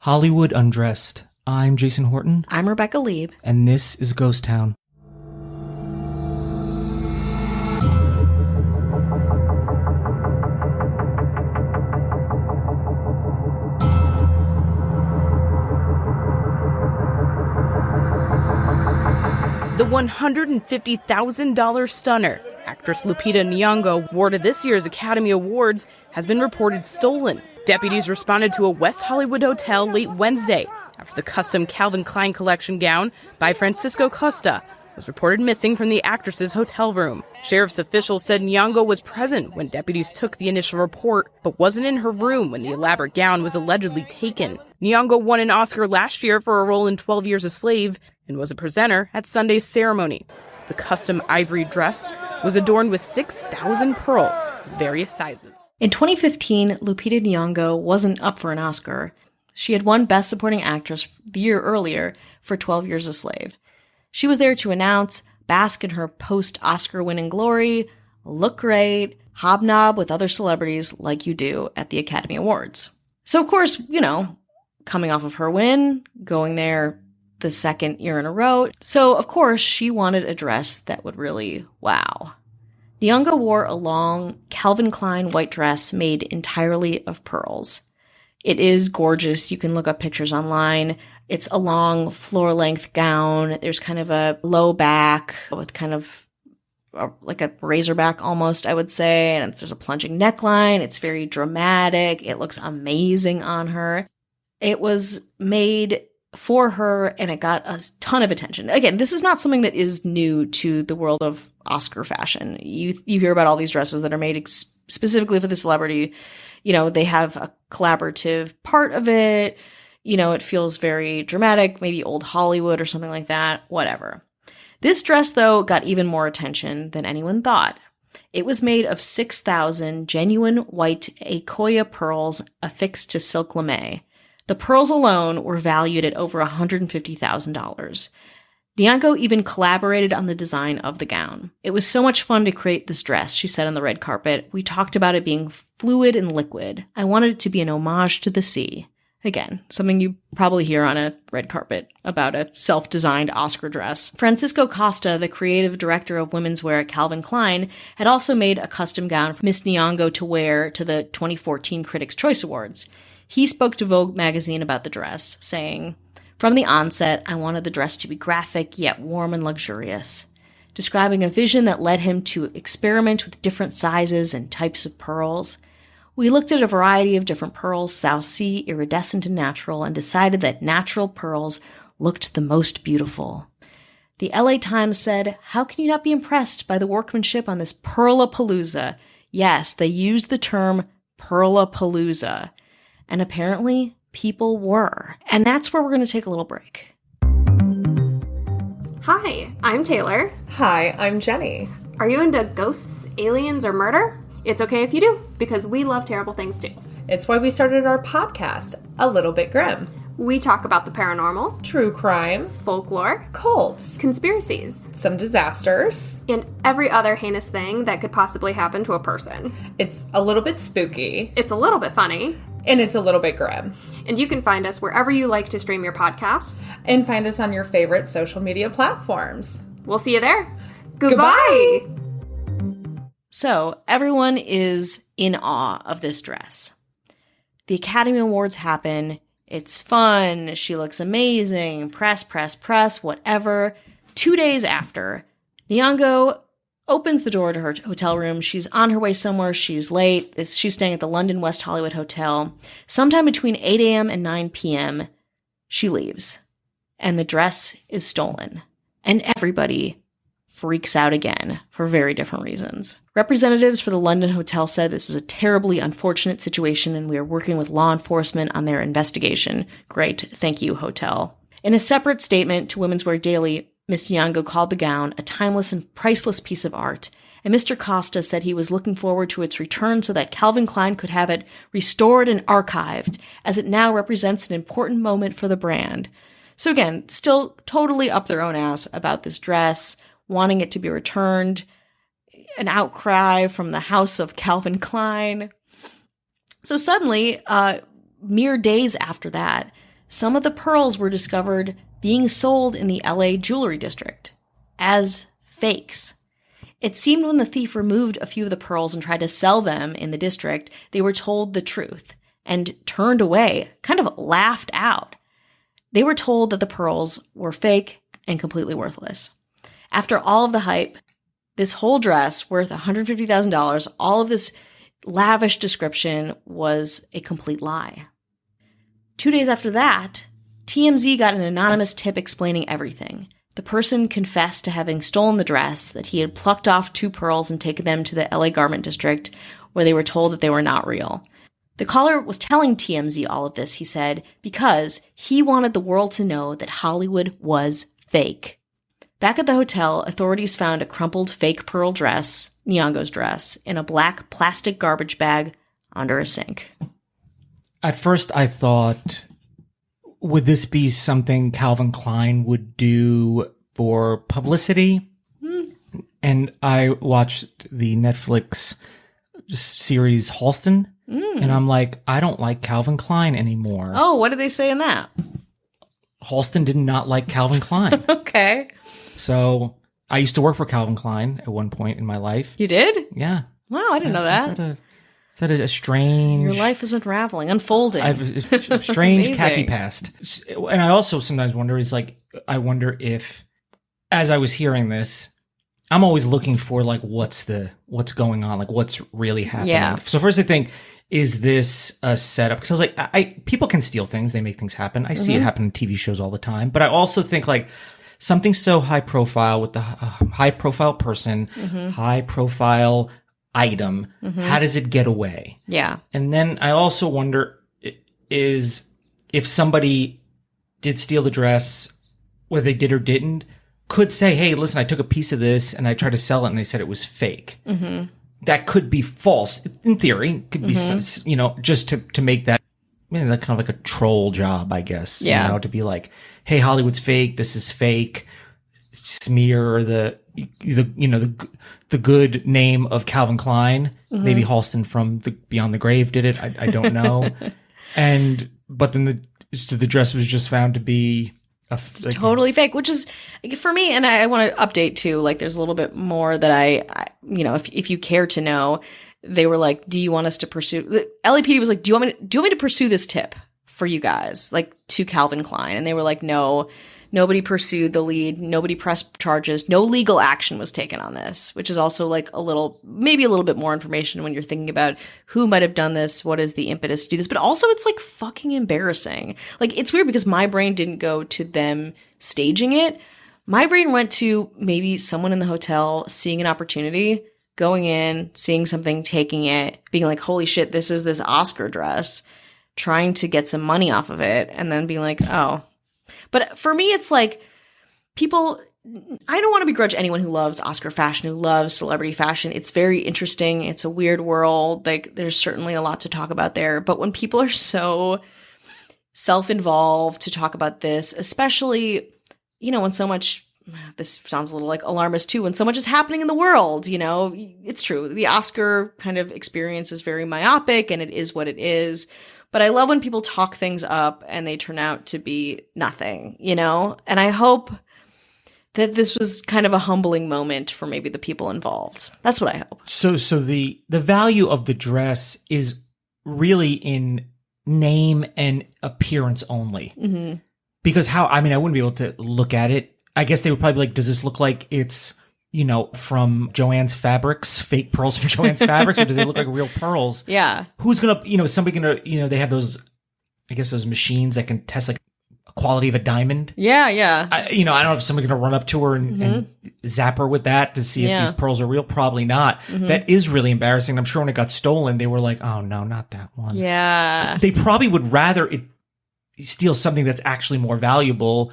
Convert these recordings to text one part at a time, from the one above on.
Hollywood Undressed. I'm Jason Horton. I'm Rebecca Lieb. And this is Ghost Town. The $150,000 stunner, actress Lupita Nyong'o, awarded this year's Academy Awards, has been reported stolen. Deputies responded to a West Hollywood hotel late Wednesday after the custom Calvin Klein collection gown by Francisco Costa was reported missing from the actress's hotel room. Sheriff's officials said Nyong'o was present when deputies took the initial report, but wasn't in her room when the elaborate gown was allegedly taken. Nyong'o won an Oscar last year for a role in 12 Years a Slave and was a presenter at Sunday's ceremony. The custom ivory dress was adorned with 6,000 pearls, various sizes. In 2015, Lupita Nyong'o wasn't up for an Oscar. She had won Best Supporting Actress the year earlier for 12 Years a Slave. She was there to announce, bask in her post-Oscar winning glory, look great, hobnob with other celebrities like you do at the Academy Awards. So of course, coming off of her win, going there the second year in a row. So of course, she wanted a dress that would really wow. Nyong'o wore a long Calvin Klein white dress made entirely of pearls. It is gorgeous. You can look up pictures online. It's a long floor-length gown. There's kind of a low back with kind of like a razorback almost, I would say. And there's a plunging neckline. It's very dramatic. It looks amazing on her. It was made for her, and it got a ton of attention. Again, this is not something that is new to the world of Oscar fashion. You hear about all these dresses that are made specifically for the celebrity. They have a collaborative part of it. It feels very dramatic, maybe old Hollywood or something like that, whatever. This dress, though, got even more attention than anyone thought. It was made of 6,000 genuine white Akoya pearls affixed to silk lame. The pearls alone were valued at over $150,000. Nyong'o even collaborated on the design of the gown. It was so much fun to create this dress, she said on the red carpet. We talked about it being fluid and liquid. I wanted it to be an homage to the sea. Again, something you probably hear on a red carpet about a self-designed Oscar dress. Francisco Costa, the creative director of women's wear at Calvin Klein, had also made a custom gown for Miss Nyong'o to wear to the 2014 Critics' Choice Awards. He spoke to Vogue magazine about the dress, saying, "From the onset, I wanted the dress to be graphic yet warm and luxurious," describing a vision that led him to experiment with different sizes and types of pearls. "We looked at a variety of different pearls, South Sea, iridescent and natural, and decided that natural pearls looked the most beautiful." The LA Times said, "How can you not be impressed by the workmanship on this Pearlapalooza?" Yes, they used the term Pearlapalooza. And apparently, people were. And that's where we're going to take a little break. Hi, I'm Taylor. Hi, I'm Jenny. Are you into ghosts, aliens, or murder? It's okay if you do, because we love terrible things too. It's why we started our podcast, A Little Bit Grim. We talk about the paranormal, true crime, folklore, cults, conspiracies, some disasters, and every other heinous thing that could possibly happen to a person. It's a little bit spooky. It's a little bit funny. And it's a little bit grim. And you can find us wherever you like to stream your podcasts. And find us on your favorite social media platforms. We'll see you there. Goodbye! So, everyone is in awe of this dress. The Academy Awards happen. It's fun. She looks amazing. Press, whatever. 2 days after, Nyong'o opens the door to her hotel room. She's on her way somewhere. She's late. She's staying at the London West Hollywood Hotel. Sometime between 8 a.m. and 9 p.m., she leaves. And the dress is stolen. And everybody freaks out again for very different reasons. Representatives for the London Hotel said this is a terribly unfortunate situation and we are working with law enforcement on their investigation. Great. Thank you, hotel. In a separate statement to Women's Wear Daily, Miss Nyong'o called the gown a timeless and priceless piece of art, and Mr. Costa said he was looking forward to its return so that Calvin Klein could have it restored and archived, as it now represents an important moment for the brand. So again, still totally up their own ass about this dress, wanting it to be returned, an outcry from the house of Calvin Klein. So suddenly, mere days after that, some of the pearls were discovered being sold in the LA jewelry district as fakes. It seemed when the thief removed a few of the pearls and tried to sell them in the district, they were told the truth and turned away, kind of laughed out. They were told that the pearls were fake and completely worthless. After all of the hype, this whole dress worth $150,000, all of this lavish description was a complete lie. 2 days after that, TMZ got an anonymous tip explaining everything. The person confessed to having stolen the dress, that he had plucked off 2 pearls and taken them to the LA garment district, where they were told that they were not real. The caller was telling TMZ all of this, he said, because he wanted the world to know that Hollywood was fake. Back at the hotel, authorities found a crumpled fake pearl dress, Nyong'o's dress, in a black plastic garbage bag under a sink. At first, I thought, would this be something Calvin Klein would do for publicity? And I watched the Netflix series Halston, and I'm like, I don't like Calvin Klein anymore. Oh, what did they say in that? Halston did not like Calvin Klein. Okay. So I used to work for Calvin Klein at one point in my life. You did? Yeah. Wow, I didn't know that. I've had a strange... Your life is unraveling, unfolding. I have a strange Amazing. khaki past. And I also sometimes wonder I wonder if, as I was hearing this, I'm always looking for like, what's going on? Like what's really happening? Yeah. So first I think, is this a setup? Because I was like, people can steal things. They make things happen. I see it happen in TV shows all the time. But I also think like something so high profile with the high profile person, high profile item, how does it get away? Yeah. And then I also wonder is if somebody did steal the dress, whether they did or didn't, could say, hey, listen, I took a piece of this and I tried to sell it and they said it was fake. That could be false. In theory, it could be, just to make that, that kind of like a troll job, I guess. Yeah. To be like, hey, Hollywood's fake. This is fake. Smear the good name of Calvin Klein. Maybe Halston from Beyond the Grave did it. I don't know. But then the dress was just found to be it's totally fake, which is for me. And I want to update too. Like, there's a little bit more that I if you care to know, they were like, do you want us to pursue? The LAPD was like, do you want me to pursue this tip for you guys, like to Calvin Klein? And they were like, no. Nobody pursued the lead. Nobody pressed charges. No legal action was taken on this, which is also like maybe a little bit more information when you're thinking about who might have done this. What is the impetus to do this? But also it's like fucking embarrassing. Like, it's weird because my brain didn't go to them staging it. My brain went to maybe someone in the hotel seeing an opportunity, going in, seeing something, taking it, being like, holy shit, this is this Oscar dress, trying to get some money off of it, and then being like, oh. But for me, it's like I don't want to begrudge anyone who loves Oscar fashion, who loves celebrity fashion. It's very interesting. It's a weird world. Like, there's certainly a lot to talk about there. But when people are so self-involved to talk about this, especially, when so much, this sounds a little like alarmist too, when so much is happening in the world, it's true. The Oscar kind of experience is very myopic and it is what it is. But I love when people talk things up and they turn out to be nothing, And I hope that this was kind of a humbling moment for maybe the people involved. That's what I hope. So the value of the dress is really in name and appearance only. Because I wouldn't be able to look at it. I guess they would probably be like, does this look like it's, from Joann's Fabrics, fake pearls from Joann's Fabrics, or do they look like real pearls? Yeah. Who's going to, is somebody going to, they have those, I guess those machines that can test like quality of a diamond. Yeah, yeah. I don't know if somebody's going to run up to her and zap her with that to see if these pearls are real. Probably not. That is really embarrassing. I'm sure when it got stolen, they were like, oh no, not that one. Yeah. They probably would rather it steal something that's actually more valuable,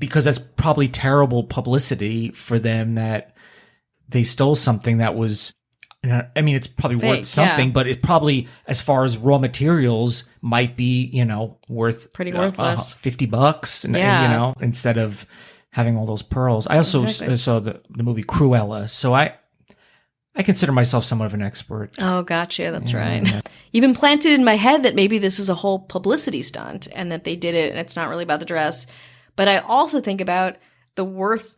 because that's probably terrible publicity for them that they stole something that was, it's probably fake, worth something, but it probably, as far as raw materials, might be, worth pretty worthless. $50 and instead of having all those pearls. I also saw the movie Cruella. So I I consider myself somewhat of an expert. Oh, gotcha. That's right. You've implanted in my head that maybe this is a whole publicity stunt and that they did it and it's not really about the dress. But I also think about the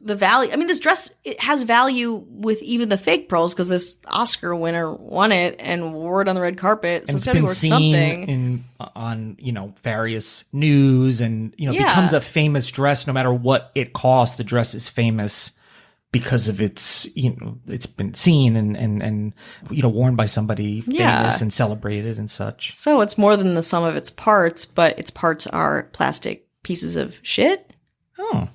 value. I mean, this dress, it has value with even the fake pearls because this Oscar winner won it and wore it on the red carpet. So And it's got to be worth something. on various news and becomes a famous dress. No matter what it costs, the dress is famous because of its it's been seen and worn by somebody famous and celebrated and such. So it's more than the sum of its parts, but its parts are plastic pieces of shit. Oh.